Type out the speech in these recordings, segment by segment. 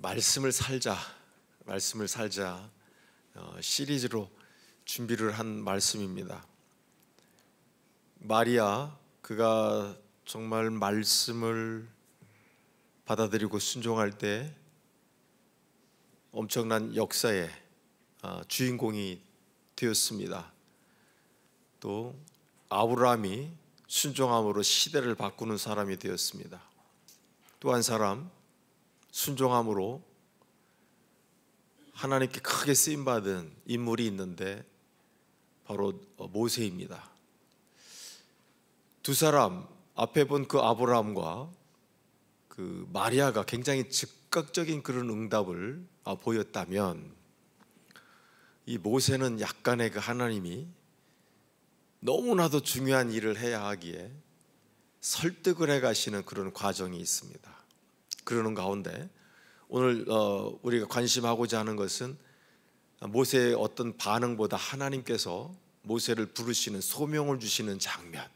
말씀을 살자 시리즈로 준비를 한 말씀입니다. 마리아, 그가 정말 말씀을 받아들이고 순종할 때 엄청난 역사의 주인공이 되었습니다. 또 아브라함이 순종함으로 시대를 바꾸는 사람이 되었습니다. 또 한 사람, 순종함으로 하나님께 크게 쓰임받은 인물이 있는데 바로 모세입니다. 두 사람, 앞에 본 그 아브라함과 그 마리아가 굉장히 즉각적인 그런 응답을 보였다면, 이 모세는 약간의 그 하나님이 너무나도 중요한 일을 해야 하기에 설득을 해 가시는 그런 과정이 있습니다. 그러는 가운데 오늘 우리가 관심하고자 하는 것은 모세의 어떤 반응보다 하나님께서 모세를 부르시는, 소명을 주시는 장면,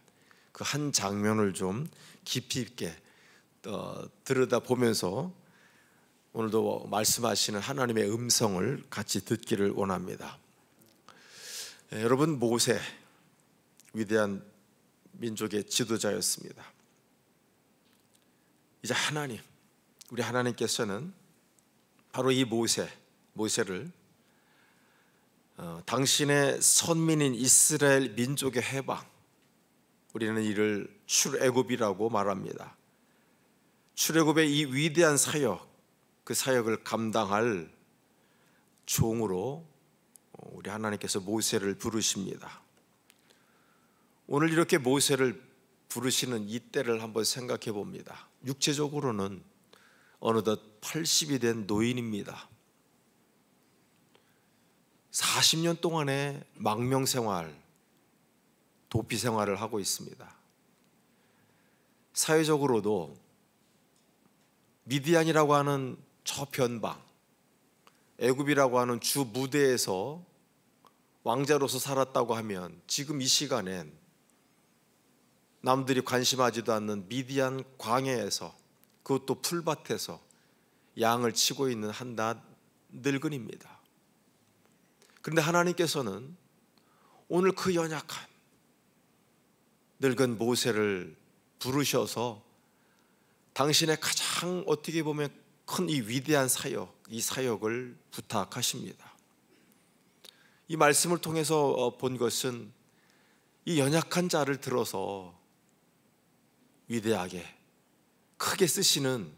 그 한 장면을 좀 깊이 있게 들여다보면서 오늘도 말씀하시는 하나님의 음성을 같이 듣기를 원합니다. 여러분, 모세, 위대한 민족의 지도자였습니다. 이제 하나님, 우리 하나님께서는 바로 이 모세를 당신의 선민인 이스라엘 민족의 해방, 우리는 이를 출애굽이라고 말합니다. 출애굽의 이 위대한 사역, 그 사역을 감당할 종으로 우리 하나님께서 모세를 부르십니다. 오늘 이렇게 모세를 부르시는 이때를 한번 생각해 봅니다. 육체적으로는 어느덧 80이 된 노인입니다. 40년 동안의 망명생활, 도피생활을 하고 있습니다. 사회적으로도 미디안이라고 하는 저변방, 애굽이라고 하는 주 무대에서 왕자로서 살았다고 하면 지금 이 시간엔 남들이 관심하지도 않는 미디안 광야에서, 그것도 풀밭에서 양을 치고 있는 한낱 늙은입니다. 그런데 하나님께서는 오늘 그 연약한 늙은 모세를 부르셔서 당신의 가장 어떻게 보면 큰 이 위대한 사역, 이 사역을 부탁하십니다. 이 말씀을 통해서 본 것은 이 연약한 자를 들어서 위대하게 크게 쓰시는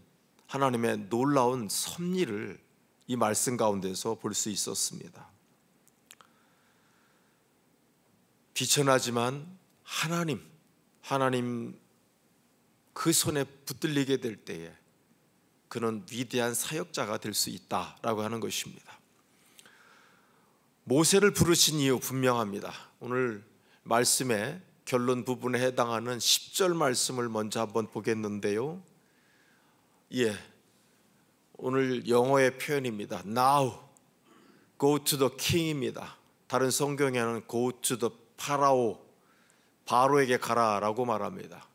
하나님의 놀라운 섭리를 이 말씀 가운데서 볼 수 있었습니다. 비천하지만 하나님 그 손에 붙들리게 될 때에 그는 위대한 사역자가 될 수 있다라고 하는 것입니다. 모세를 부르신 이유 분명합니다. 오늘 말씀의 결론 부분에 해당하는 10절 말씀을 먼저 한번 보겠는데요. 오늘 영어의 표현입니다. Now go to the king입니다. 다른 성경에는 go to the 바로에게 가라라고 말합니다.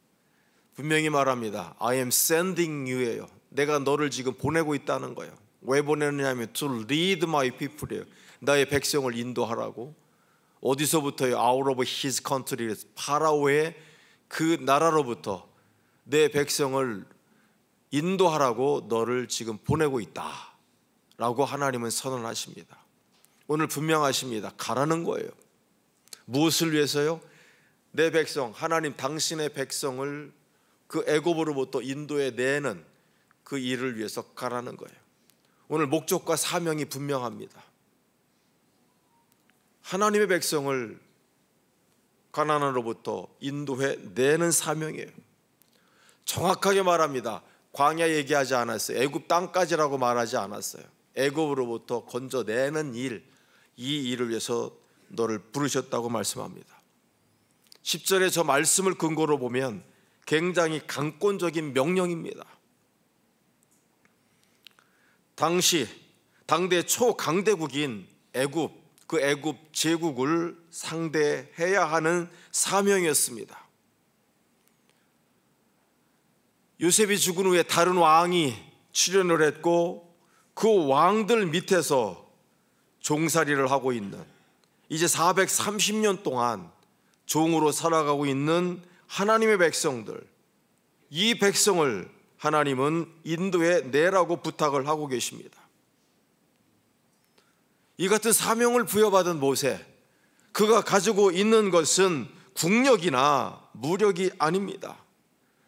분명히 말합니다. I am sending you예요. 내가 너를 지금 보내고 있다는 거예요. 왜 보내느냐면 to lead my people이에요. 나의 백성을 인도하라고. 어디서부터요? Out of his country, 파라오의 그 나라로부터 내 백성을 인도하라고 너를 지금 보내고 있다 라고 하나님은 선언하십니다. 오늘 분명하십니다. 가라는 거예요. 무엇을 위해서요? 내 백성, 하나님 당신의 백성을 그 애굽으로부터 인도해 내는 그 일을 위해서 가라는 거예요. 오늘 목적과 사명이 분명합니다. 하나님의 백성을 가나안으로부터 인도해 내는 사명이에요. 정확하게 말합니다. 광야 얘기하지 않았어요. 애굽 땅까지라고 말하지 않았어요. 애굽으로부터 건져내는 일, 이 일을 위해서 너를 부르셨다고 말씀합니다. 10절에 저 말씀을 근거로 보면 굉장히 강권적인 명령입니다. 당대 초강대국인 애굽, 그 애굽 제국을 상대해야 하는 사명이었습니다. 요셉이 죽은 후에 다른 왕이 출현을 했고 그 왕들 밑에서 종살이를 하고 있는, 이제 430년 동안 종으로 살아가고 있는 하나님의 백성들, 이 백성을 하나님은 인도에 내라고 부탁을 하고 계십니다. 이 같은 사명을 부여받은 모세, 그가 가지고 있는 것은 국력이나 무력이 아닙니다.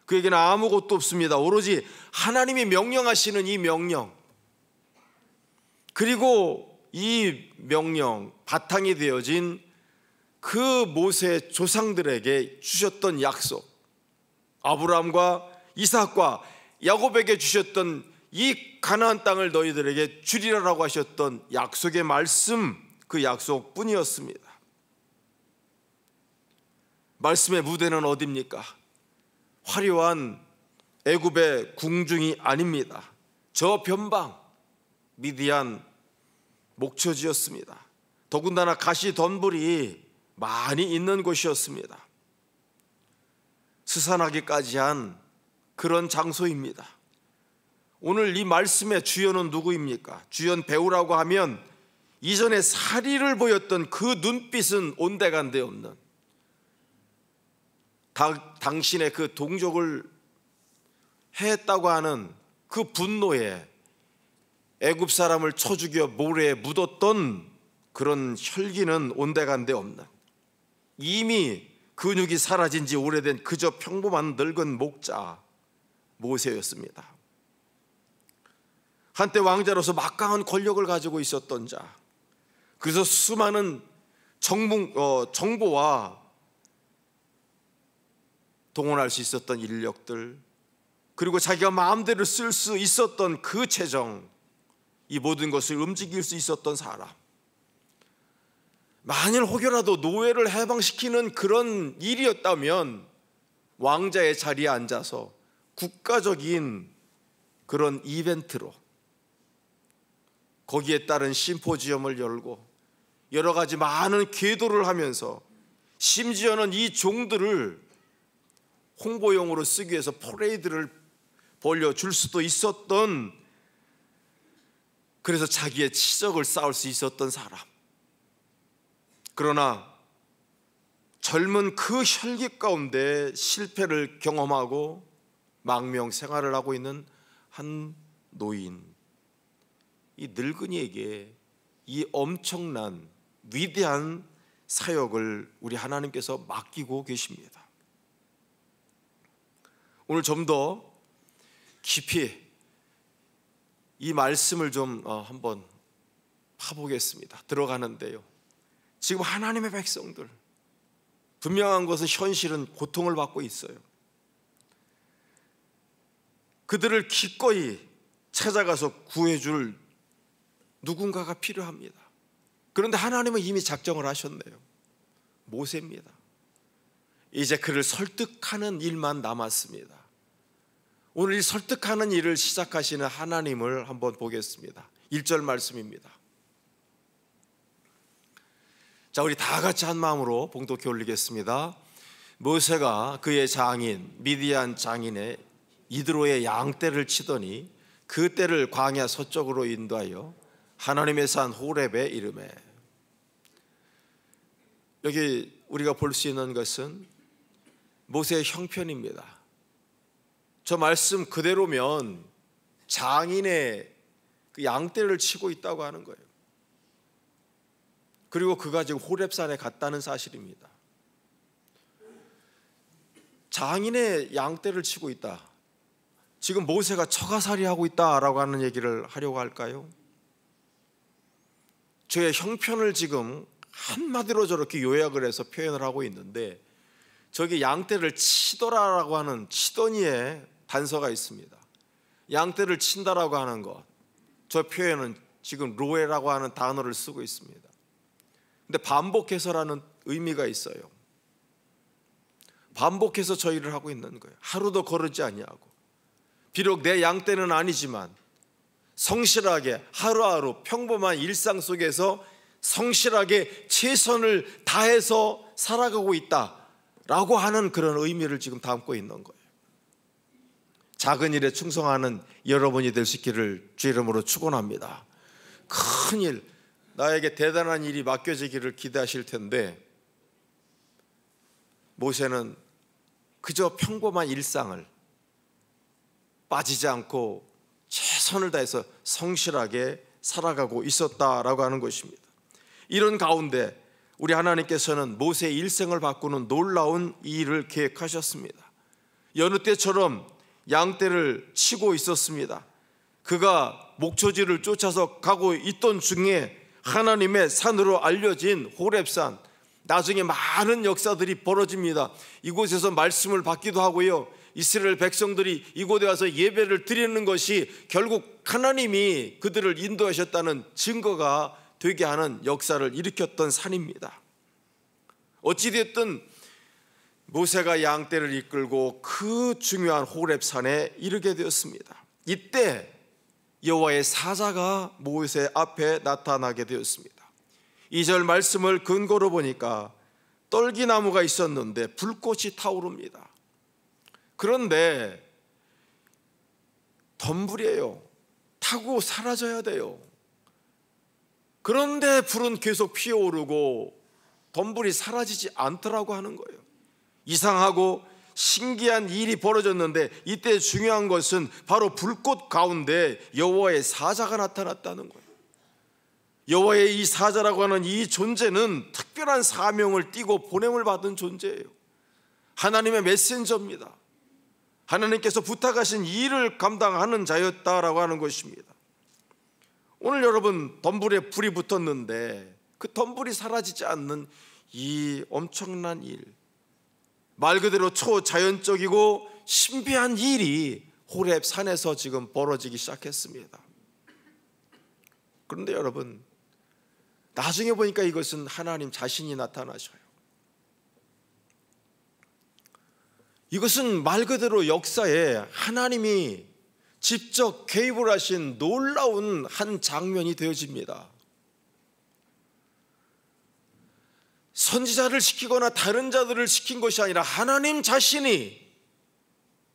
그에게는 아무것도 없습니다. 오로지 하나님이 명령하시는 이 명령, 그리고 이 명령 바탕이 되어진 그 모세 조상들에게 주셨던 약속, 아브라함과 이삭과 야곱에게 주셨던 이 가나안 땅을 너희들에게 주리라라고 하셨던 약속의 말씀, 그 약속뿐이었습니다. 말씀의 무대는 어디입니까? 화려한 애굽의 궁중이 아닙니다. 저 변방 미디안 목초지였습니다. 더군다나 가시덤불이 많이 있는 곳이었습니다. 스산하기까지 한 그런 장소입니다. 오늘 이 말씀의 주연은 누구입니까? 주연 배우라고 하면 이전에 사리를 보였던 그 눈빛은 온데간데 없는, 당신의 그 동족을 해했다고 하는 그 분노에 애굽 사람을 쳐 죽여 모래에 묻었던 그런 혈기는 온데간데 없는, 이미 근육이 사라진 지 오래된 그저 평범한 늙은 목자 모세였습니다. 한때 왕자로서 막강한 권력을 가지고 있었던 자, 그래서 수많은 정보와 동원할 수 있었던 인력들, 그리고 자기가 마음대로 쓸 수 있었던 그 재정, 이 모든 것을 움직일 수 있었던 사람, 만일 혹여라도 노예를 해방시키는 그런 일이었다면 왕자의 자리에 앉아서 국가적인 그런 이벤트로 거기에 따른 심포지엄을 열고 여러 가지 많은 계도를 하면서, 심지어는 이 종들을 홍보용으로 쓰기 위해서 퍼레이드를 벌려줄 수도 있었던, 그래서 자기의 치적을 쌓을 수 있었던 사람. 그러나 젊은 그 혈기 가운데 실패를 경험하고 망명 생활을 하고 있는 한 노인, 이 늙은이에게 이 엄청난 위대한 사역을 우리 하나님께서 맡기고 계십니다. 오늘 좀 더 깊이 이 말씀을 좀 한번 파보겠습니다. 들어가는데요, 지금 하나님의 백성들, 분명한 것은 현실은 고통을 받고 있어요. 그들을 기꺼이 찾아가서 구해줄 누군가가 필요합니다. 그런데 하나님은 이미 작정을 하셨네요. 모세입니다. 이제 그를 설득하는 일만 남았습니다. 오늘 이 설득하는 일을 시작하시는 하나님을 한번 보겠습니다. 1절 말씀입니다. 자, 우리 다 같이 한 마음으로 봉독해 올리겠습니다. 모세가 그의 장인 미디안 장인의 이드로의 양떼를 치더니 그 떼를 광야 서쪽으로 인도하여 하나님의 산 호렙에 이르매. 여기 우리가 볼 수 있는 것은 모세의 형편입니다. 저 말씀 그대로면 장인의 그 양떼를 치고 있다고 하는 거예요. 그리고 그가 지금 호렙산에 갔다는 사실입니다. 장인의 양떼를 치고 있다. 지금 모세가 처가살이하고 있다라고 하는 얘기를 하려고 할까요? 저의 형편을 지금 한마디로 저렇게 요약을 해서 표현을 하고 있는데, 저기 양떼를 치더라라고 하는 치더니에 단서가 있습니다. 양떼를 친다라고 하는 것, 저 표현은 지금 로에라고 하는 단어를 쓰고 있습니다. 근데 반복해서라는 의미가 있어요. 반복해서 저 일을 하고 있는 거예요. 하루도 거르지 아니하고, 비록 내 양떼는 아니지만 성실하게 하루하루 평범한 일상 속에서 성실하게 최선을 다해서 살아가고 있다라고 하는 그런 의미를 지금 담고 있는 거예요. 작은 일에 충성하는 여러분이 될 수 있기를 주 이름으로 축원합니다. 큰 일, 나에게 대단한 일이 맡겨지기를 기대하실 텐데 모세는 그저 평범한 일상을 빠지지 않고 최선을 다해서 성실하게 살아가고 있었다라고 하는 것입니다. 이런 가운데 우리 하나님께서는 모세의 일생을 바꾸는 놀라운 일을 계획하셨습니다. 여느 때처럼 양떼를 치고 있었습니다. 그가 목초지를 쫓아서 가고 있던 중에 하나님의 산으로 알려진 호렙산, 나중에 많은 역사들이 벌어집니다. 이곳에서 말씀을 받기도 하고요, 이스라엘 백성들이 이곳에 와서 예배를 드리는 것이 결국 하나님이 그들을 인도하셨다는 증거가 되게 하는 역사를 일으켰던 산입니다. 어찌됐든 모세가 양떼를 이끌고 그 중요한 호렙산에 이르게 되었습니다. 이때 여호와의 사자가 모세 앞에 나타나게 되었습니다. 2절 말씀을 근거로 보니까 떨기나무가 있었는데 불꽃이 타오릅니다. 그런데 덤불이에요. 타고 사라져야 돼요. 그런데 불은 계속 피어오르고 덤불이 사라지지 않더라고 하는 거예요. 이상하고 신기한 일이 벌어졌는데 이때 중요한 것은 바로 불꽃 가운데 여호와의 사자가 나타났다는 거예요. 여호와의 이 사자라고 하는 이 존재는 특별한 사명을 띠고 보냄을 받은 존재예요. 하나님의 메신저입니다. 하나님께서 부탁하신 일을 감당하는 자였다라고 하는 것입니다. 오늘 여러분, 덤불에 불이 붙었는데 그 덤불이 사라지지 않는 이 엄청난 일, 말 그대로 초자연적이고 신비한 일이 호렙 산에서 지금 벌어지기 시작했습니다. 그런데 여러분, 나중에 보니까 이것은 하나님 자신이 나타나셔요. 이것은 말 그대로 역사에 하나님이 직접 개입을 하신 놀라운 한 장면이 되어집니다. 선지자를 시키거나 다른 자들을 시킨 것이 아니라 하나님 자신이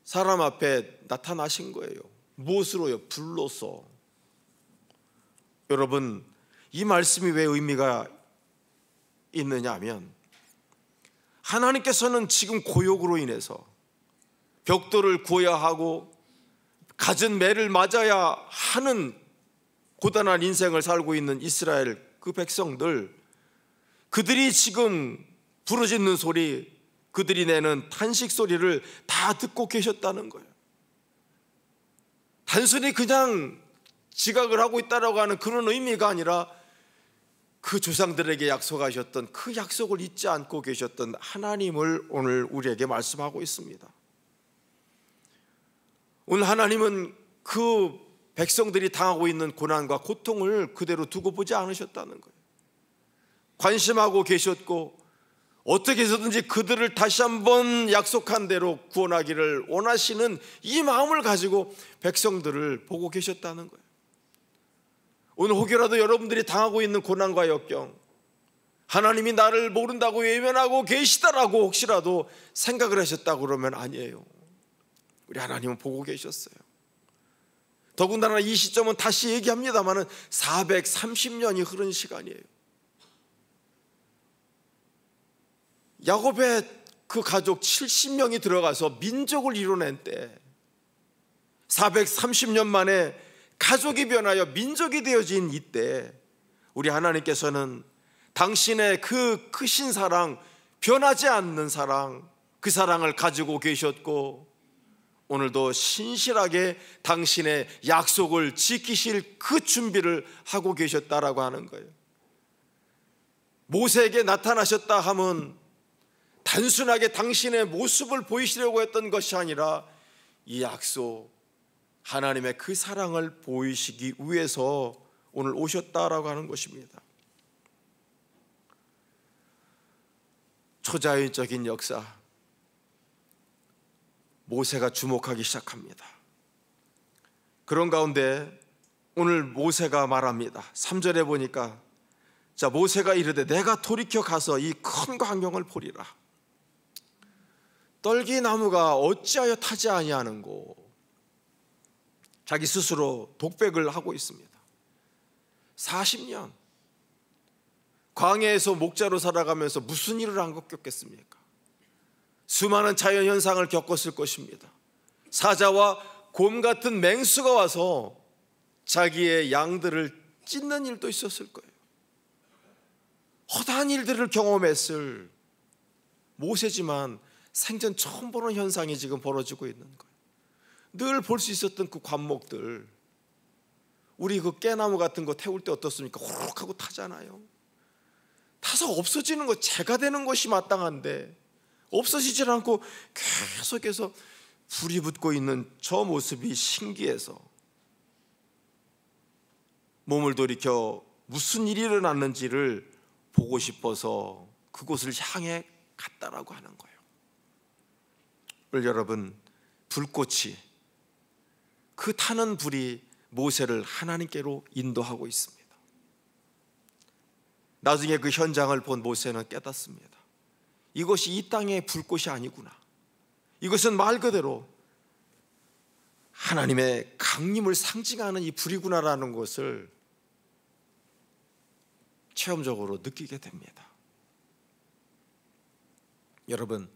사람 앞에 나타나신 거예요. 무엇으로요? 불로서. 여러분, 이 말씀이 왜 의미가 있느냐 하면 하나님께서는 지금 고욕으로 인해서 벽돌을 구워야 하고 갖은 매를 맞아야 하는 고단한 인생을 살고 있는 이스라엘 그 백성들, 그들이 지금 부르짖는 소리, 그들이 내는 탄식 소리를 다 듣고 계셨다는 거예요. 단순히 그냥 지각을 하고 있다라고 하는 그런 의미가 아니라 그 조상들에게 약속하셨던 그 약속을 잊지 않고 계셨던 하나님을 오늘 우리에게 말씀하고 있습니다. 오늘 하나님은 그 백성들이 당하고 있는 고난과 고통을 그대로 두고 보지 않으셨다는 거예요. 관심하고 계셨고 어떻게 해서든지 그들을 다시 한번 약속한 대로 구원하기를 원하시는 이 마음을 가지고 백성들을 보고 계셨다는 거예요. 오늘 혹여라도 여러분들이 당하고 있는 고난과 역경, 하나님이 나를 모른다고 외면하고 계시다라고 혹시라도 생각을 하셨다고 그러면 아니에요. 우리 하나님은 보고 계셨어요. 더군다나 이 시점은 다시 얘기합니다마는 430년이 흐른 시간이에요. 야곱의 그 가족 70명이 들어가서 민족을 이뤄낸 때 430년 만에 가족이 변하여 민족이 되어진 이때 우리 하나님께서는 당신의 그 크신 사랑, 변하지 않는 사랑, 그 사랑을 가지고 계셨고 오늘도 신실하게 당신의 약속을 지키실 그 준비를 하고 계셨다라고 하는 거예요. 모세에게 나타나셨다 하면 단순하게 당신의 모습을 보이시려고 했던 것이 아니라 이 약속, 하나님의 그 사랑을 보이시기 위해서 오늘 오셨다라고 하는 것입니다. 초자연적인 역사, 모세가 주목하기 시작합니다. 그런 가운데 오늘 모세가 말합니다. 3절에 보니까 자, 모세가 이르되 내가 돌이켜 가서 이 큰 광경을 보리라. 떨기나무가 어찌하여 타지 아니하는고. 자기 스스로 독백을 하고 있습니다. 40년 광야에서 목자로 살아가면서 무슨 일을 안 겪겠습니까? 수많은 자연현상을 겪었을 것입니다. 사자와 곰 같은 맹수가 와서 자기의 양들을 찢는 일도 있었을 거예요. 허다한 일들을 경험했을 모세지만 생전 처음 보는 현상이 지금 벌어지고 있는 거예요. 늘 볼 수 있었던 그 관목들, 우리 그 깨나무 같은 거 태울 때 어떻습니까? 호록 하고 타잖아요. 타서 없어지는 것, 재가 되는 것이 마땅한데 없어지질 않고 계속해서 불이 붙고 있는 저 모습이 신기해서 몸을 돌이켜 무슨 일이 일어났는지를 보고 싶어서 그곳을 향해 갔다라고 하는 거예요. 오늘 여러분, 불꽃이, 그 타는 불이 모세를 하나님께로 인도하고 있습니다. 나중에 그 현장을 본 모세는 깨닫습니다. 이것이 이 땅의 불꽃이 아니구나. 이것은 말 그대로 하나님의 강림을 상징하는 이 불이구나라는 것을 체험적으로 느끼게 됩니다. 여러분,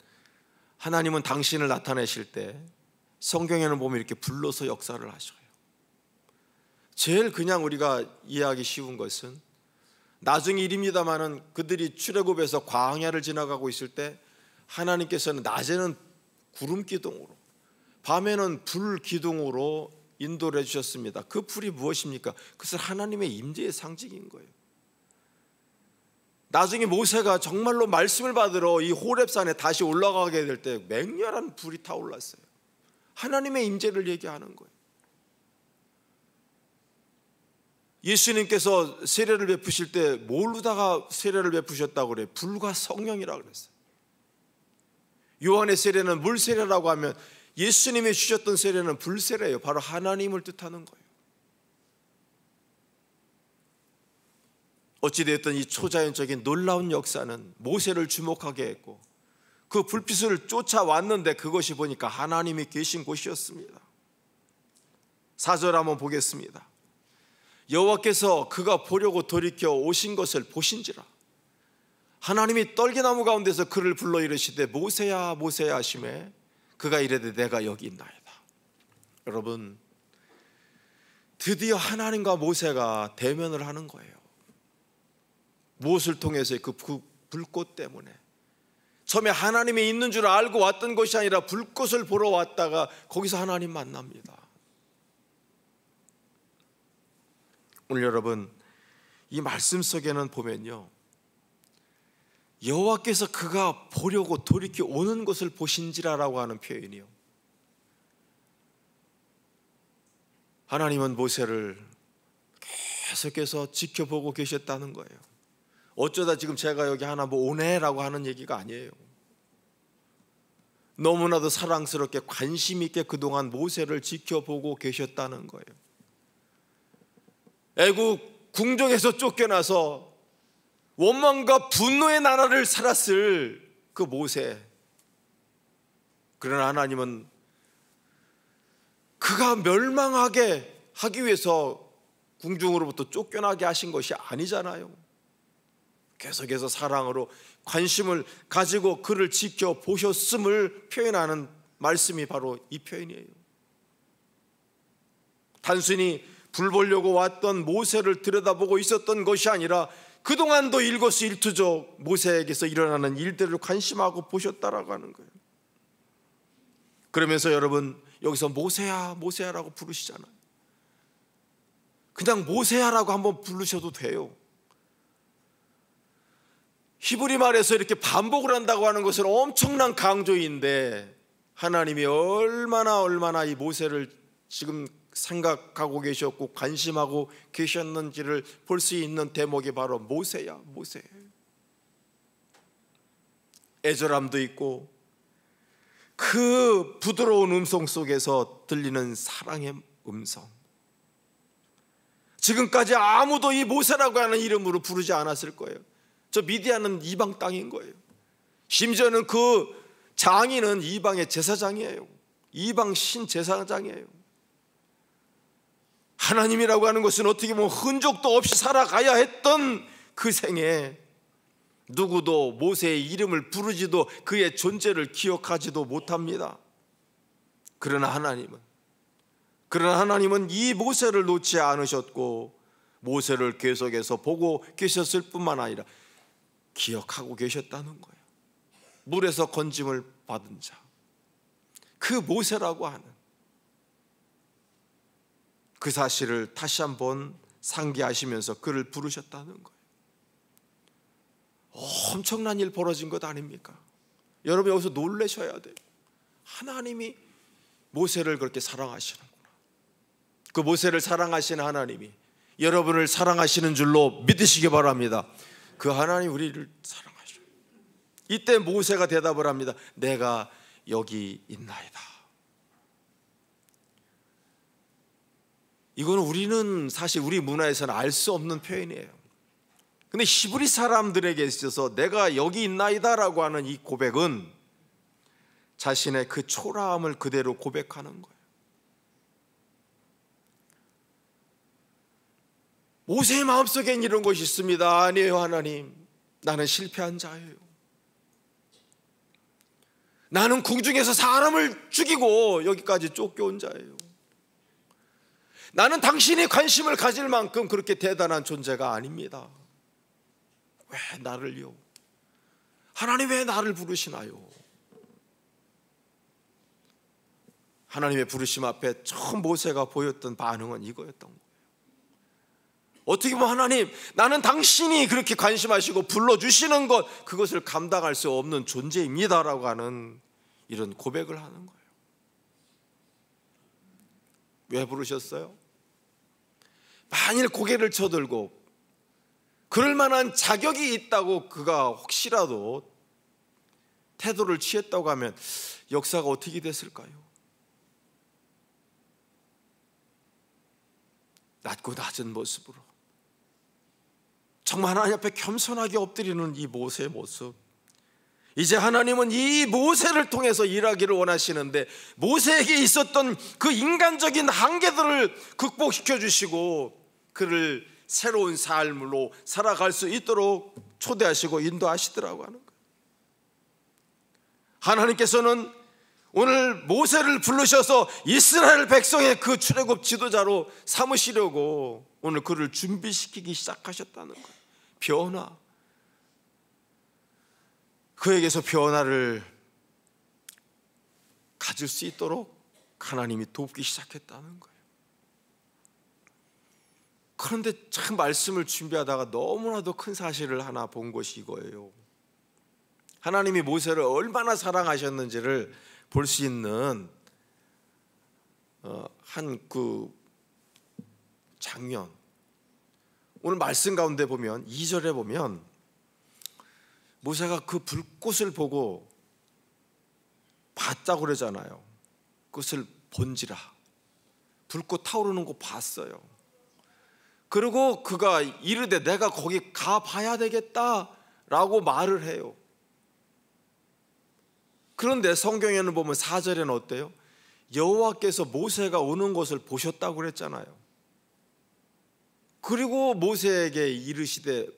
하나님은 당신을 나타내실 때 성경에는 보면 이렇게 불러서 역사를 하셔요. 제일 그냥 우리가 이해하기 쉬운 것은 나중 일입니다마는 그들이 출애굽에서 광야를 지나가고 있을 때 하나님께서는 낮에는 구름 기둥으로, 밤에는 불 기둥으로 인도를 해주셨습니다. 그 불이 무엇입니까? 그것은 하나님의 임재의 상징인 거예요. 나중에 모세가 정말로 말씀을 받으러 이 호렙산에 다시 올라가게 될 때 맹렬한 불이 타올랐어요. 하나님의 임재를 얘기하는 거예요. 예수님께서 세례를 베푸실 때 뭘로다가 세례를 베푸셨다고 그래요? 불과 성령이라고 그랬어요. 요한의 세례는 물 세례라고 하면 예수님이 주셨던 세례는 불 세례예요. 바로 하나님을 뜻하는 거예요. 어찌되었든 이 초자연적인 놀라운 역사는 모세를 주목하게 했고 그 불빛을 쫓아왔는데 그것이 보니까 하나님이 계신 곳이었습니다. 4절 한번 보겠습니다. 여호와께서 그가 보려고 돌이켜 오신 것을 보신지라. 하나님이 떨기나무 가운데서 그를 불러 이르시되 모세야 모세야 하시매 그가 이르되 내가 여기 있나이다. 여러분, 드디어 하나님과 모세가 대면을 하는 거예요. 무엇을 통해서? 그 불꽃 때문에. 처음에 하나님이 있는 줄 알고 왔던 것이 아니라 불꽃을 보러 왔다가 거기서 하나님 만납니다. 오늘 여러분, 이 말씀 속에는 보면요, 여호와께서 그가 보려고 돌이켜 오는 것을 보신지라라고 하는 표현이요, 하나님은 모세를 계속해서 지켜보고 계셨다는 거예요. 어쩌다 지금 제가 여기 하나 뭐 오네라고 하는 얘기가 아니에요. 너무나도 사랑스럽게 관심 있게 그동안 모세를 지켜보고 계셨다는 거예요. 애국 궁정에서 쫓겨나서 원망과 분노의 나라를 살았을 그 모세, 그러나 하나님은 그가 멸망하게 하기 위해서 궁중으로부터 쫓겨나게 하신 것이 아니잖아요. 계속해서 사랑으로 관심을 가지고 그를 지켜보셨음을 표현하는 말씀이 바로 이 표현이에요. 단순히 불 보려고 왔던 모세를 들여다보고 있었던 것이 아니라 그동안도 일거수일투족 모세에게서 일어나는 일들을 관심하고 보셨다라고 하는 거예요. 그러면서 여러분, 여기서 모세야 모세야라고 부르시잖아요. 그냥 모세야라고 한번 부르셔도 돼요. 히브리 말에서 이렇게 반복을 한다고 하는 것은 엄청난 강조인데 하나님이 얼마나 이 모세를 지금 생각하고 계셨고 관심하고 계셨는지를 볼 수 있는 대목이 바로 모세야 모세. 애절함도 있고 그 부드러운 음성 속에서 들리는 사랑의 음성. 지금까지 아무도 이 모세라고 하는 이름으로 부르지 않았을 거예요. 저 미디안은 이방 땅인 거예요. 심지어는 그 장인은 이방의 제사장이에요. 이방 신 제사장이에요. 하나님이라고 하는 것은 어떻게 보면 흔적도 없이 살아가야 했던 그 생에 누구도 모세의 이름을 부르지도 그의 존재를 기억하지도 못합니다. 그러나 하나님은 이 모세를 놓지 않으셨고 모세를 계속해서 보고 계셨을 뿐만 아니라 기억하고 계셨다는 거예요. 물에서 건짐을 받은 자, 그 모세라고 하는 그 사실을 다시 한번 상기하시면서 그를 부르셨다는 거예요. 엄청난 일 벌어진 것 아닙니까? 여러분 여기서 놀라셔야 돼요. 하나님이 모세를 그렇게 사랑하시는구나. 그 모세를 사랑하시는 하나님이 여러분을 사랑하시는 줄로 믿으시기 바랍니다. 그 하나님 우리를 사랑하셔요. 이때 모세가 대답을 합니다. 내가 여기 있나이다. 이거는 우리는 사실 우리 문화에서는 알 수 없는 표현이에요. 근데 히브리 사람들에게 있어서 내가 여기 있나이다 라고 하는 이 고백은 자신의 그 초라함을 그대로 고백하는 거예요. 모세의 마음속엔 이런 것이 있습니다. 아니에요 하나님, 나는 실패한 자예요. 나는 궁중에서 사람을 죽이고 여기까지 쫓겨온 자예요. 나는 당신이 관심을 가질 만큼 그렇게 대단한 존재가 아닙니다. 왜 나를요? 하나님 왜 나를 부르시나요? 하나님의 부르심 앞에 처음 모세가 보였던 반응은 이거였던 거예요. 어떻게 보면 하나님, 나는 당신이 그렇게 관심하시고 불러주시는 것, 그것을 감당할 수 없는 존재입니다라고 하는 이런 고백을 하는 거예요. 왜 부르셨어요? 만일 고개를 쳐들고 그럴 만한 자격이 있다고 그가 혹시라도 태도를 취했다고 하면 역사가 어떻게 됐을까요? 낮고 낮은 모습으로 정말 하나님 앞에 겸손하게 엎드리는 이 모세의 모습, 이제 하나님은 이 모세를 통해서 일하기를 원하시는데 모세에게 있었던 그 인간적인 한계들을 극복시켜 주시고 그를 새로운 삶으로 살아갈 수 있도록 초대하시고 인도하시더라고 하는 거예요. 하나님께서는 오늘 모세를 부르셔서 이스라엘 백성의 그 출애굽 지도자로 삼으시려고 오늘 그를 준비시키기 시작하셨다는 거예요. 변화, 그에게서 변화를 가질 수 있도록 하나님이 돕기 시작했다는 거예요. 그런데 참 말씀을 준비하다가 너무나도 큰 사실을 하나 본 것이 이거예요. 하나님이 모세를 얼마나 사랑하셨는지를 볼 수 있는 한 그 장면, 오늘 말씀 가운데 보면 2절에 보면 모세가 그 불꽃을 보고 봤다고 그러잖아요. 그것을 본지라, 불꽃 타오르는 거 봤어요. 그리고 그가 이르되 내가 거기 가봐야 되겠다라고 말을 해요. 그런데 성경에는 보면 4절에는 어때요? 여호와께서 모세가 오는 것을 보셨다고 그랬잖아요. 그리고 모세에게 이르시되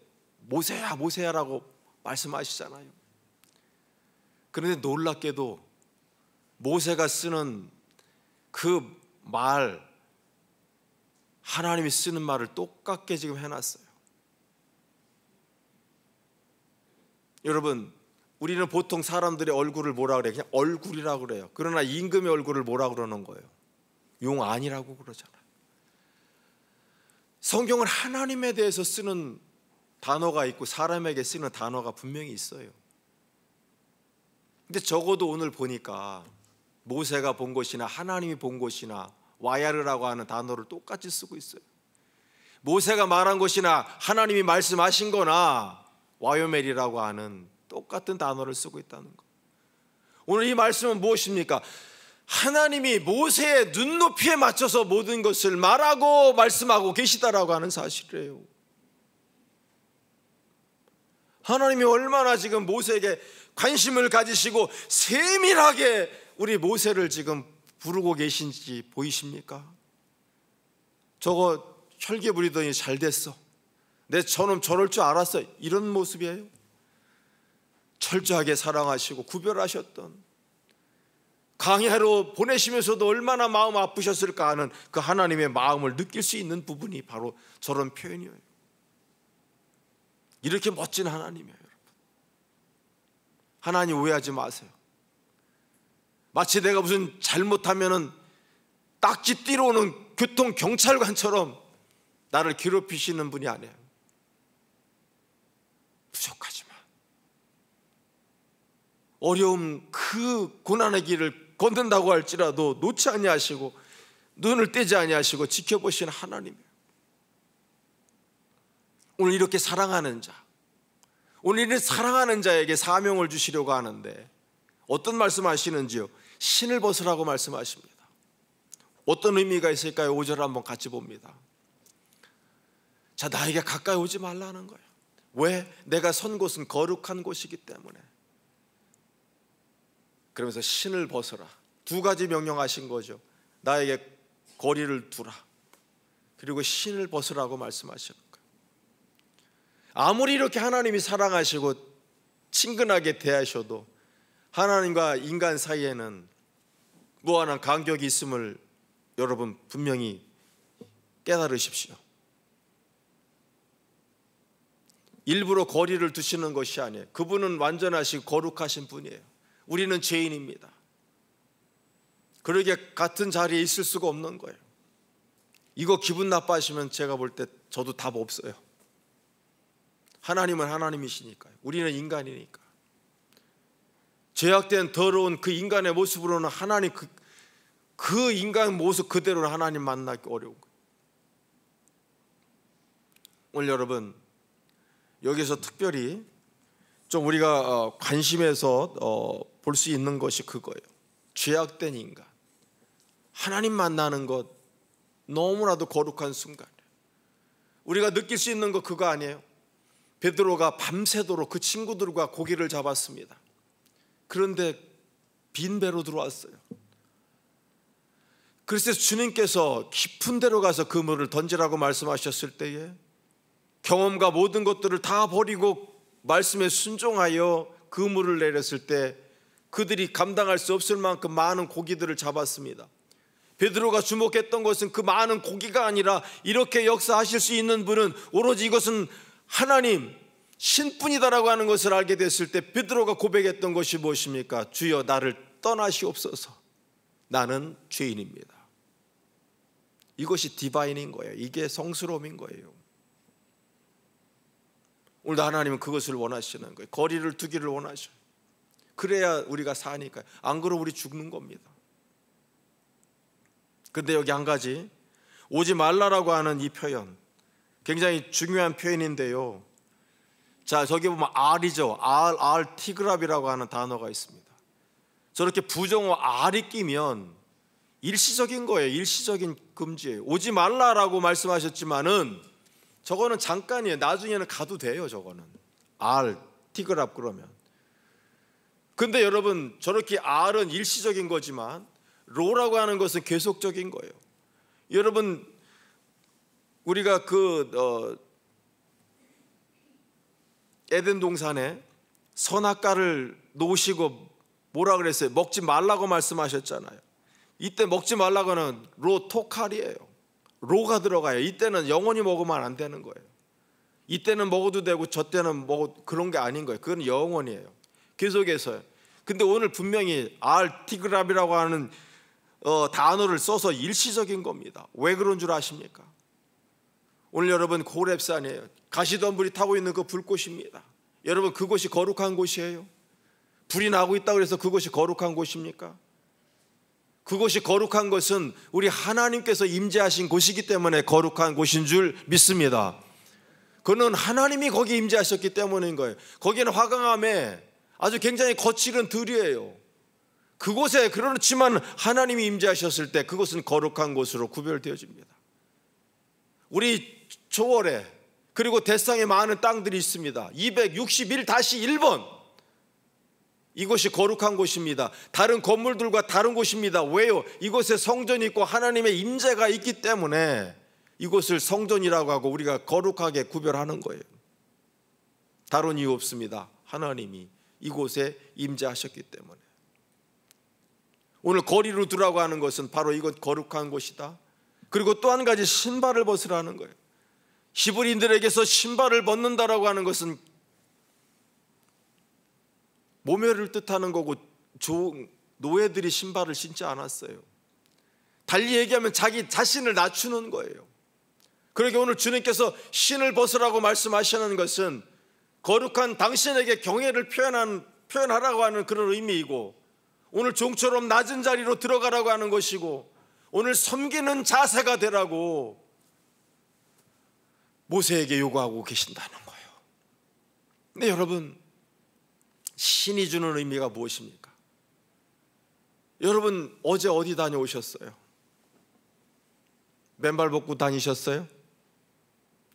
모세야 모세야라고 말씀하시잖아요. 그런데 놀랍게도 모세가 쓰는 그 말, 하나님이 쓰는 말을 똑같게 지금 해놨어요. 여러분, 우리는 보통 사람들의 얼굴을 뭐라 그래요? 그냥 얼굴이라고 그래요. 그러나 임금의 얼굴을 뭐라 그러는 거예요? 용안이라고 그러잖아요. 성경은 하나님에 대해서 쓰는 단어가 있고 사람에게 쓰는 단어가 분명히 있어요. 근데 적어도 오늘 보니까 모세가 본 것이나 하나님이 본 것이나 와야르라고 하는 단어를 똑같이 쓰고 있어요. 모세가 말한 것이나 하나님이 말씀하신 거나 와요멜이라고 하는 똑같은 단어를 쓰고 있다는 거. 오늘 이 말씀은 무엇입니까? 하나님이 모세의 눈높이에 맞춰서 모든 것을 말하고 말씀하고 계시다라고 하는 사실이에요. 하나님이 얼마나 지금 모세에게 관심을 가지시고 세밀하게 우리 모세를 지금 부르고 계신지 보이십니까? 저거 혈기 부리더니 잘 됐어. 내 저놈 저럴 줄 알았어. 이런 모습이에요. 철저하게 사랑하시고 구별하셨던, 강야로 보내시면서도 얼마나 마음 아프셨을까 하는 그 하나님의 마음을 느낄 수 있는 부분이 바로 저런 표현이에요. 이렇게 멋진 하나님이에요. 여러분, 하나님 오해하지 마세요. 마치 내가 무슨 잘못하면은 딱지 띠러 오는 교통경찰관처럼 나를 괴롭히시는 분이 아니에요. 부족하지만 어려움, 그 고난의 길을 걷는다고 할지라도 놓지 아니하시고 눈을 떼지 아니하시고 지켜보시는 하나님이에요. 오늘 이렇게 사랑하는 자, 오늘 이렇게 사랑하는 자에게 사명을 주시려고 하는데 어떤 말씀하시는지요? 신을 벗으라고 말씀하십니다. 어떤 의미가 있을까요? 5절 한번 같이 봅니다. 자, 나에게 가까이 오지 말라는 거예요. 왜? 내가 선 곳은 거룩한 곳이기 때문에. 그러면서 신을 벗어라. 두 가지 명령하신 거죠. 나에게 거리를 두라, 그리고 신을 벗으라고 말씀하시는 거예요. 아무리 이렇게 하나님이 사랑하시고 친근하게 대하셔도 하나님과 인간 사이에는 무한한 간격이 있음을 여러분 분명히 깨달으십시오. 일부러 거리를 두시는 것이 아니에요. 그분은 완전하시고 거룩하신 분이에요. 우리는 죄인입니다. 그러기에 같은 자리에 있을 수가 없는 거예요. 이거 기분 나빠하시면 제가 볼 때 저도 답 없어요. 하나님은 하나님이시니까요. 우리는 인간이니까. 죄악된 더러운 그 인간의 모습으로는 하나님 그 인간 모습 그대로는 하나님 만나기 어려운 거예요. 오늘 여러분 여기서 특별히 좀 우리가 관심에서 볼 수 있는 것이 그거예요. 죄악된 인간, 하나님 만나는 것 너무나도 거룩한 순간이에요. 우리가 느낄 수 있는 거 그거 아니에요? 베드로가 밤새도록 그 친구들과 고기를 잡았습니다. 그런데 빈 배로 들어왔어요. 그래서 주님께서 깊은 데로 가서 그물을 던지라고 말씀하셨을 때에 경험과 모든 것들을 다 버리고 말씀에 순종하여 그물을 내렸을 때 그들이 감당할 수 없을 만큼 많은 고기들을 잡았습니다. 베드로가 주목했던 것은 그 많은 고기가 아니라 이렇게 역사하실 수 있는 분은 오로지 이것은 하나님 신뿐이다라고 하는 것을 알게 됐을 때 베드로가 고백했던 것이 무엇입니까? 주여 나를 떠나시옵소서, 나는 죄인입니다. 이것이 디바인인 거예요. 이게 성스러움인 거예요. 오늘도 하나님은 그것을 원하시는 거예요. 거리를 두기를 원하셔요. 그래야 우리가 사니까요. 안 그러면 우리 죽는 겁니다. 근데 여기 한 가지, 오지 말라라고 하는 이 표현 굉장히 중요한 표현인데요. 자, 저기 보면 R이죠. R, 티그랍이라고 하는 단어가 있습니다. 저렇게 부정어 R이 끼면 일시적인 거예요. 일시적인 금지예요. 오지 말라라고 말씀하셨지만은 저거는 잠깐이에요. 나중에는 가도 돼요. 저거는 R, 티그랍 그러면. 근데 여러분 저렇게 R은 일시적인 거지만 로라고 하는 것은 계속적인 거예요. 여러분 우리가 에덴 동산에 선악과를 놓으시고 뭐라 그랬어요? 먹지 말라고 말씀하셨잖아요. 이때 먹지 말라고는 로토칼이에요. 로가 들어가요. 이때는 영원히 먹으면 안 되는 거예요. 이때는 먹어도 되고 저 때는 그런 게 아닌 거예요. 그건 영원이에요. 계속해서요. 근데 오늘 분명히 알티그랍이라고 하는 단어를 써서 일시적인 겁니다. 왜 그런 줄 아십니까? 오늘 여러분 고렙산이에요. 가시덤불이 타고 있는 그 불꽃입니다. 여러분 그곳이 거룩한 곳이에요? 불이 나고 있다고 해서 그곳이 거룩한 곳입니까? 그곳이 거룩한 것은 우리 하나님께서 임재하신 곳이기 때문에 거룩한 곳인 줄 믿습니다. 그는 하나님이 거기 임재하셨기 때문인 거예요. 거기는 화강암에 아주 굉장히 거칠은 들이에요. 그곳에 그렇지만 하나님이 임재하셨을 때 그곳은 거룩한 곳으로 구별되어집니다. 우리 초월에 그리고 대상에 많은 땅들이 있습니다. 261-1번 이곳이 거룩한 곳입니다. 다른 건물들과 다른 곳입니다. 왜요? 이곳에 성전이 있고 하나님의 임재가 있기 때문에 이곳을 성전이라고 하고 우리가 거룩하게 구별하는 거예요. 다른 이유 없습니다. 하나님이 이곳에 임재하셨기 때문에. 오늘 거리로 두라고 하는 것은 바로 이것 거룩한 곳이다. 그리고 또 한 가지 신발을 벗으라는 거예요. 히브리인들에게서 신발을 벗는다라고 하는 것은 모멸을 뜻하는 거고, 노예들이 신발을 신지 않았어요. 달리 얘기하면 자기 자신을 낮추는 거예요. 그러니까 오늘 주님께서 신을 벗으라고 말씀하시는 것은 거룩한 당신에게 경외를 표현하라고 하는 그런 의미이고, 오늘 종처럼 낮은 자리로 들어가라고 하는 것이고, 오늘 섬기는 자세가 되라고 모세에게 요구하고 계신다는 거예요. 근데 여러분, 신이 주는 의미가 무엇입니까? 여러분 어제 어디 다녀오셨어요? 맨발 벗고 다니셨어요?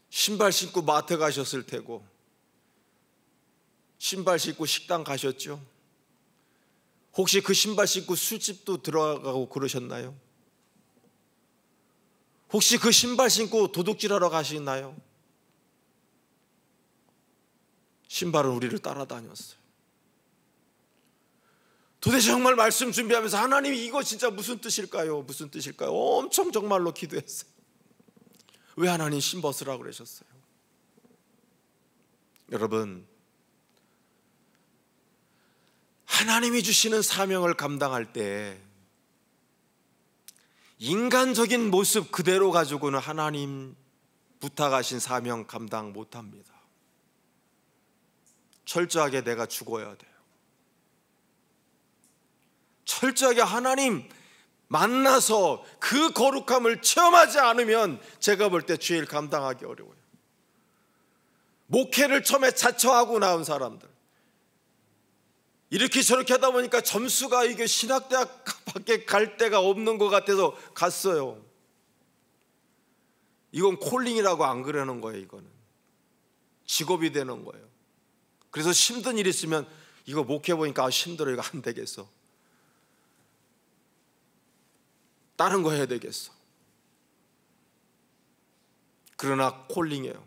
신발 신고 마트 가셨을 테고, 신발 신고 식당 가셨죠? 혹시 그 신발 신고 술집도 들어가고 그러셨나요? 혹시 그 신발 신고 도둑질하러 가시나요? 신발은 우리를 따라다녔어요. 도대체 정말 말씀 준비하면서 하나님 이거 진짜 무슨 뜻일까요? 무슨 뜻일까요? 엄청 정말로 기도했어요. 왜 하나님 신 벗으라고 그러셨어요? 여러분, 하나님이 주시는 사명을 감당할 때 인간적인 모습 그대로 가지고는 하나님 부탁하신 사명 감당 못합니다. 철저하게 내가 죽어야 돼요. 철저하게 하나님 만나서 그 거룩함을 체험하지 않으면 제가 볼 때 죄를 감당하기 어려워요. 목회를 처음에 자처하고 나온 사람들, 이렇게 저렇게 하다 보니까 점수가 이게 신학대학 밖에 갈 데가 없는 것 같아서 갔어요. 이건 콜링이라고 안 그러는 거예요. 이거는 직업이 되는 거예요. 그래서 힘든 일 있으면 이거 목회 보니까 힘들어, 이거 안 되겠어, 다른 거 해야 되겠어. 그러나 콜링이에요.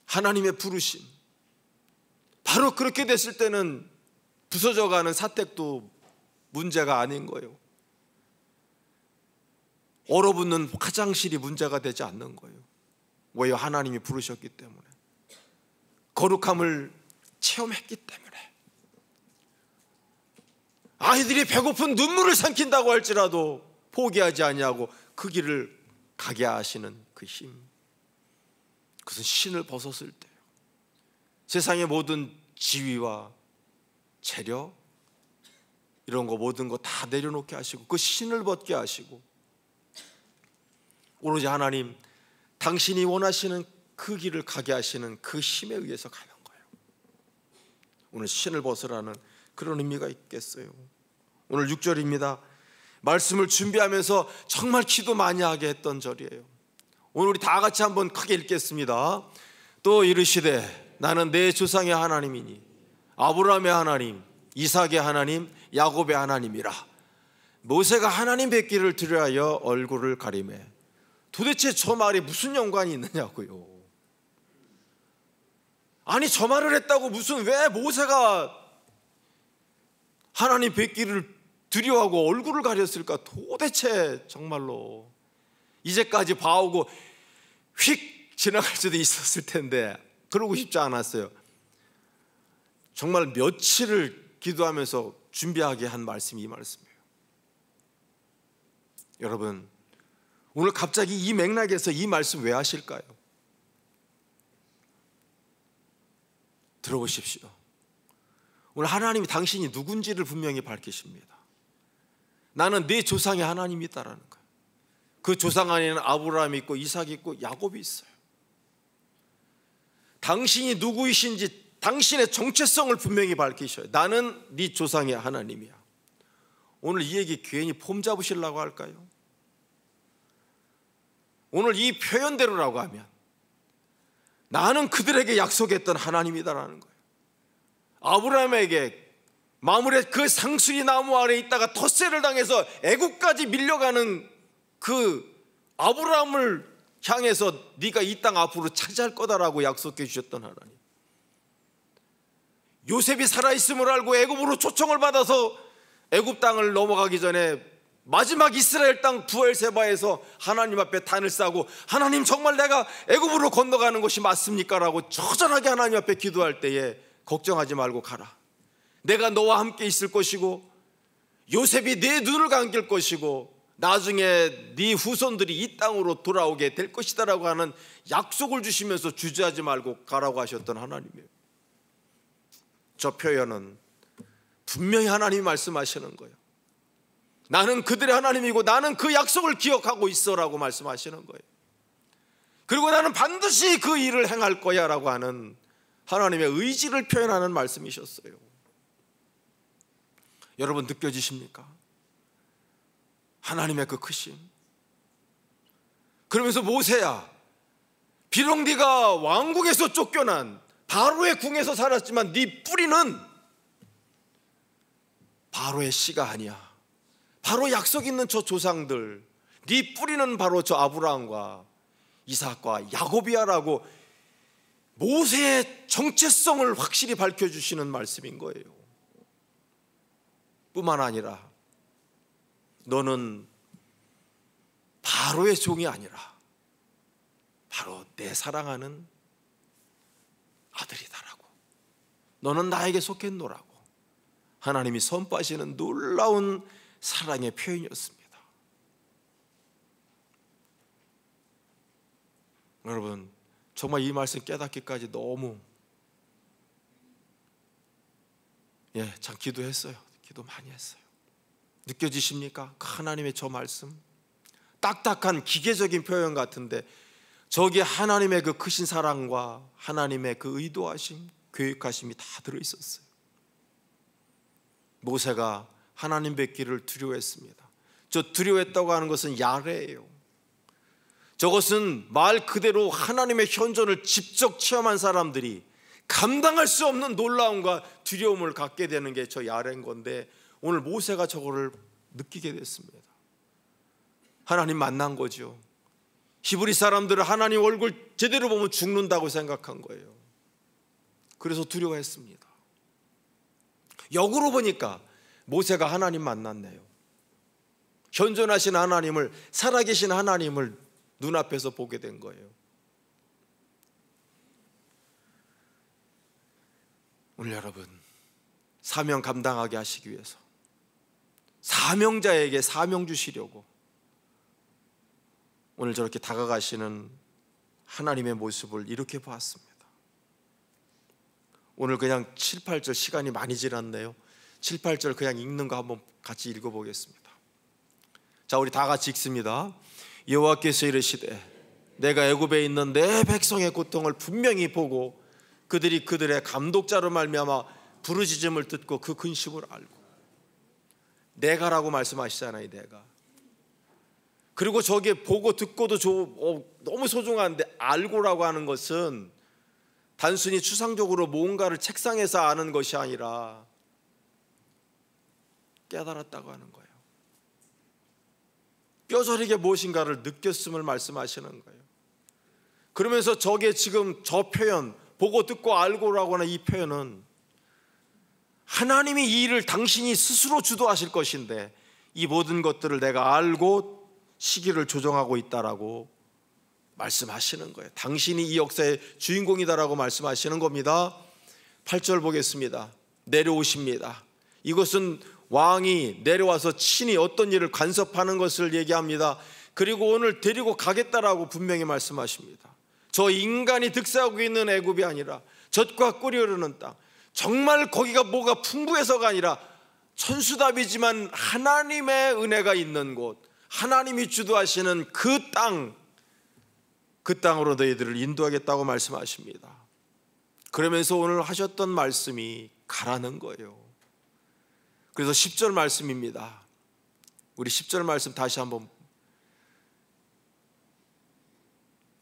하나님의 부르심. 바로 그렇게 됐을 때는 부서져가는 사택도 문제가 아닌 거예요. 얼어붙는 화장실이 문제가 되지 않는 거예요. 왜요? 하나님이 부르셨기 때문에, 거룩함을 체험했기 때문에. 아이들이 배고픈 눈물을 삼킨다고 할지라도 포기하지 아니하고 그 길을 가게 하시는 그 힘, 그것은 신을 벗었을 때요. 세상의 모든 지위와 재력 이런 거 모든 거 다 내려놓게 하시고 그 신을 벗게 하시고 오로지 하나님 당신이 원하시는 그 길을 가게 하시는 그 힘에 의해서 가는 거예요. 오늘 신을 벗으라는 그런 의미가 있겠어요. 오늘 6절입니다. 말씀을 준비하면서 정말 기도 많이 하게 했던 절이에요. 오늘 우리 다 같이 한번 크게 읽겠습니다. 또 이르시되 나는 내 조상의 하나님이니 아브라함의 하나님, 이삭의 하나님, 야곱의 하나님이라. 모세가 하나님 뵙기를 두려하여 얼굴을 가리매. 도대체 저 말이 무슨 연관이 있느냐고요. 아니 저 말을 했다고 무슨, 왜 모세가 하나님 뵙기를 두려워하고 얼굴을 가렸을까? 도대체 정말로 이제까지 봐오고 휙 지나갈 수도 있었을 텐데 그러고 싶지 않았어요. 정말 며칠을 기도하면서 준비하게 한 말씀이 이 말씀이에요. 여러분, 오늘 갑자기 이 맥락에서 이 말씀 왜 하실까요? 들어보십시오. 오늘 하나님이 당신이 누군지를 분명히 밝히십니다. 나는 네 조상의 하나님이다라는 거예요. 그 조상 안에는 아브라함이 있고 이삭이 있고 야곱이 있어요. 당신이 누구이신지 당신의 정체성을 분명히 밝히셔요. 나는 네 조상의 하나님이야. 오늘 이 얘기 괜히 폼 잡으시려고 할까요? 오늘 이 표현대로라고 하면 나는 그들에게 약속했던 하나님이다라는 거예요. 아브라함에게 마므레 그 상수리 나무 아래 있다가 텃세를 당해서 애국까지 밀려가는 그 아브라함을 향해서 네가 이 땅 앞으로 차지할 거다라고 약속해 주셨던 하나님, 요셉이 살아있음을 알고 애굽으로 초청을 받아서 애굽 땅을 넘어가기 전에 마지막 이스라엘 땅 부엘세바에서 하나님 앞에 단을 싸고, 하나님 정말 내가 애굽으로 건너가는 것이 맞습니까? 라고 처절하게 하나님 앞에 기도할 때에, 걱정하지 말고 가라, 내가 너와 함께 있을 것이고 요셉이 네 눈을 감길 것이고 나중에 네 후손들이 이 땅으로 돌아오게 될 것이다 라고 하는 약속을 주시면서 주저하지 말고 가라고 하셨던 하나님이에요. 저 표현은 분명히 하나님이 말씀하시는 거예요. 나는 그들의 하나님이고 나는 그 약속을 기억하고 있어라고 말씀하시는 거예요. 그리고 나는 반드시 그 일을 행할 거야 라고 하는 하나님의 의지를 표현하는 말씀이셨어요. 여러분 느껴지십니까? 하나님의 그 크심. 그러면서 모세야, 비록 네가 왕궁에서 쫓겨난 바로의 궁에서 살았지만 네 뿌리는 바로의 씨가 아니야. 바로 약속 있는 저 조상들, 네 뿌리는 바로 저 아브라함과 이삭과 야곱이야라고 모세의 정체성을 확실히 밝혀주시는 말씀인 거예요. 뿐만 아니라 너는 바로의 종이 아니라 바로 내 사랑하는 아들이다라고, 너는 나에게 속했노라고 하나님이 선포하시는 놀라운 사랑의 표현이었습니다. 여러분 정말 이 말씀 깨닫기까지 너무 참 기도했어요. 기도 많이 했어요. 느껴지십니까? 하나님의 저 말씀, 딱딱한 기계적인 표현 같은데 저기 하나님의 그 크신 사랑과 하나님의 그 의도하심, 계획하심이 다 들어있었어요. 모세가 하나님 뵙기를 두려워했습니다. 저 두려워했다고 하는 것은 야레예요. 저것은 말 그대로 하나님의 현존을 직접 체험한 사람들이 감당할 수 없는 놀라움과 두려움을 갖게 되는 게 저 야레인 건데, 오늘 모세가 저거를 느끼게 됐습니다. 하나님 만난 거죠. 히브리 사람들은 하나님 얼굴 제대로 보면 죽는다고 생각한 거예요. 그래서 두려워했습니다. 역으로 보니까 모세가 하나님 만났네요. 현존하신 하나님을, 살아계신 하나님을 눈앞에서 보게 된 거예요. 오늘 여러분 사명 감당하게 하시기 위해서 사명자에게 사명 주시려고 오늘 저렇게 다가가시는 하나님의 모습을 이렇게 보았습니다. 오늘 그냥 7, 8절 시간이 많이 지났네요. 7, 8절 그냥 읽는 거 한번 같이 읽어보겠습니다. 자, 우리 다 같이 읽습니다. 여호와께서 이르시되 내가 애굽에 있는 내 백성의 고통을 분명히 보고 그들이 그들의 감독자로 말미암아 부르짖음을 듣고 그 근심을 알고, 내가라고 말씀하시잖아요. 내가. 그리고 저게 보고 듣고도 너무 소중한데 알고라고 하는 것은 단순히 추상적으로 뭔가를 책상에서 아는 것이 아니라 깨달았다고 하는 거예요. 뼈저리게 무엇인가를 느꼈음을 말씀하시는 거예요. 그러면서 저게 지금 저 표현, 보고 듣고 알고라고 하는 이 표현은 하나님이 이 일을 당신이 스스로 주도하실 것인데 이 모든 것들을 내가 알고 시기를 조정하고 있다라고 말씀하시는 거예요. 당신이 이 역사의 주인공이다라고 말씀하시는 겁니다. 8절 보겠습니다. 내려오십니다. 이것은 왕이 내려와서 친히 어떤 일을 간섭하는 것을 얘기합니다. 그리고 오늘 데리고 가겠다라고 분명히 말씀하십니다. 저 인간이 득세하고 있는 애굽이 아니라 젖과 꿀이 흐르는 땅, 정말 거기가 뭐가 풍부해서가 아니라 천수답이지만 하나님의 은혜가 있는 곳, 하나님이 주도하시는 그 땅, 그 땅으로 너희들을 인도하겠다고 말씀하십니다. 그러면서 오늘 하셨던 말씀이 가라는 거예요. 그래서 10절 말씀입니다. 우리 10절 말씀 다시 한번,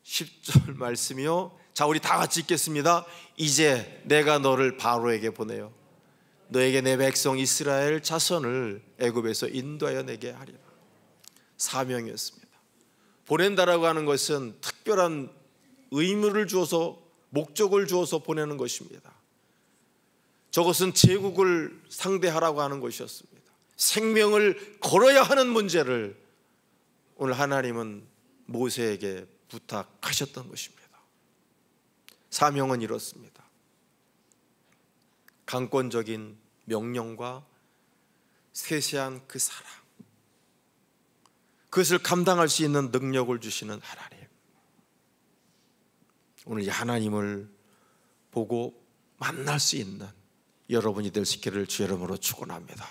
10절 말씀이요. 자, 우리 다 같이 읽겠습니다. 이제 내가 너를 바로에게 보내요 너에게 내 백성 이스라엘 자손을 애굽에서 인도하여 내게 하리라. 사명이었습니다. 보낸다라고 하는 것은 특별한 의무를 주어서, 목적을 주어서 보내는 것입니다. 저것은 제국을 상대하라고 하는 것이었습니다. 생명을 걸어야 하는 문제를 오늘 하나님은 모세에게 부탁하셨던 것입니다. 사명은 이렇습니다. 강권적인 명령과 세세한 그 사랑, 그것을 감당할 수 있는 능력을 주시는 하나님, 오늘 이 하나님을 보고 만날 수 있는 여러분이 될 수 있기를 주 이름으로 축원합니다.